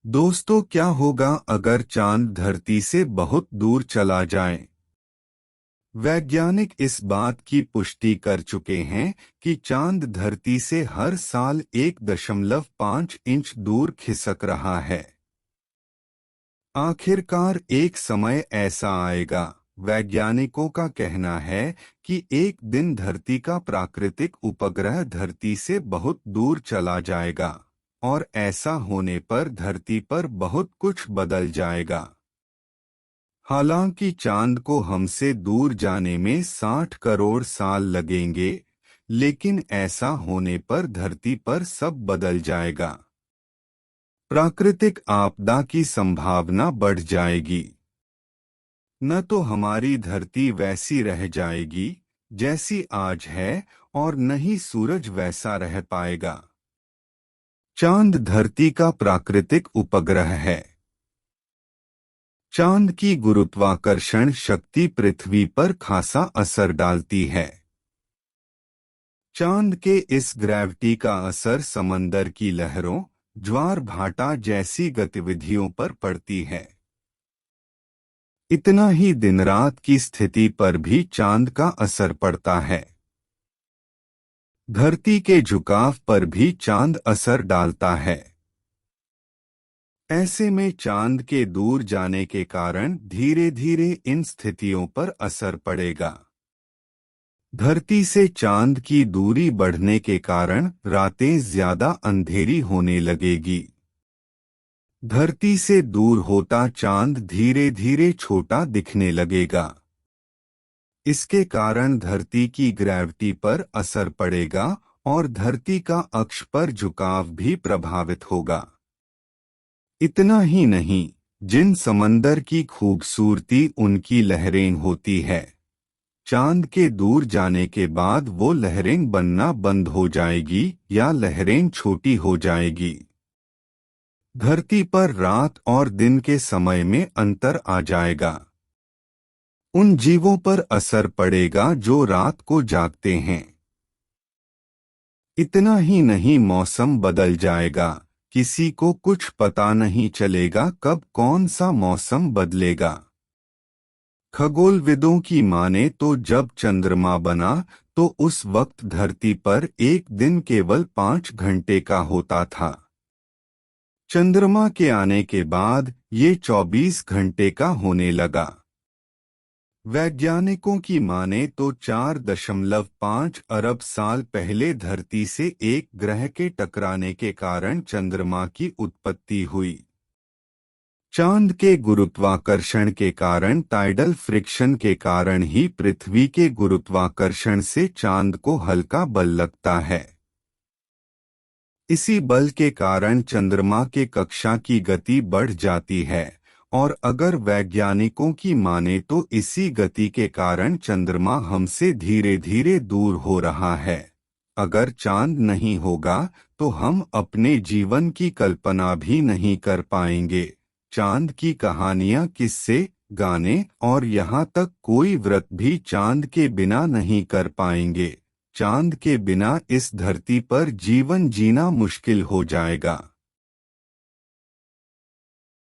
दोस्तों, क्या होगा अगर चांद धरती से बहुत दूर चला जाए? वैज्ञानिक इस बात की पुष्टि कर चुके हैं कि चांद धरती से हर साल 1.5 इंच दूर खिसक रहा है। आखिरकार एक समय ऐसा आएगा, वैज्ञानिकों का कहना है कि एक दिन धरती का प्राकृतिक उपग्रह धरती से बहुत दूर चला जाएगा और ऐसा होने पर धरती पर बहुत कुछ बदल जाएगा। हालांकि चांद को हमसे दूर जाने में 60 करोड़ साल लगेंगे, लेकिन ऐसा होने पर धरती पर सब बदल जाएगा। प्राकृतिक आपदा की संभावना बढ़ जाएगी। न तो हमारी धरती वैसी रह जाएगी जैसी आज है, और न ही सूरज वैसा रह पाएगा। चांद धरती का प्राकृतिक उपग्रह है। चांद की गुरुत्वाकर्षण शक्ति पृथ्वी पर खासा असर डालती है। चांद के इस ग्रेविटी का असर समंदर की लहरों, ज्वार भाटा जैसी गतिविधियों पर पड़ती है। इतना ही दिन रात की स्थिति पर भी चांद का असर पड़ता है। धरती के झुकाव पर भी चांद असर डालता है। ऐसे में चांद के दूर जाने के कारण धीरे धीरे इन स्थितियों पर असर पड़ेगा। धरती से चांद की दूरी बढ़ने के कारण रातें ज्यादा अंधेरी होने लगेगी। धरती से दूर होता चांद धीरे धीरे छोटा दिखने लगेगा। इसके कारण धरती की ग्रेविटी पर असर पड़ेगा और धरती का अक्ष पर झुकाव भी प्रभावित होगा। इतना ही नहीं, जिन समंदर की खूबसूरती उनकी लहरें होती है, चांद के दूर जाने के बाद वो लहरें बनना बंद हो जाएगी या लहरें छोटी हो जाएगी। धरती पर रात और दिन के समय में अंतर आ जाएगा। उन जीवों पर असर पड़ेगा जो रात को जागते हैं। इतना ही नहीं, मौसम बदल जाएगा। किसी को कुछ पता नहीं चलेगा कब कौन सा मौसम बदलेगा। खगोलविदों की माने तो जब चंद्रमा बना तो उस वक्त धरती पर एक दिन केवल 5 घंटे का होता था। चंद्रमा के आने के बाद ये 24 घंटे का होने लगा। वैज्ञानिकों की माने तो 4.5 अरब साल पहले धरती से एक ग्रह के टकराने के कारण चंद्रमा की उत्पत्ति हुई। चांद के गुरुत्वाकर्षण के कारण, टाइडल फ्रिक्शन के कारण ही पृथ्वी के गुरुत्वाकर्षण से चांद को हल्का बल लगता है। इसी बल के कारण चंद्रमा के कक्षा की गति बढ़ जाती है, और अगर वैज्ञानिकों की माने तो इसी गति के कारण चंद्रमा हमसे धीरे धीरे दूर हो रहा है। अगर चांद नहीं होगा तो हम अपने जीवन की कल्पना भी नहीं कर पाएंगे। चांद की कहानियां, किस्से, गाने और यहाँ तक कोई व्रत भी चांद के बिना नहीं कर पाएंगे। चांद के बिना इस धरती पर जीवन जीना मुश्किल हो जाएगा।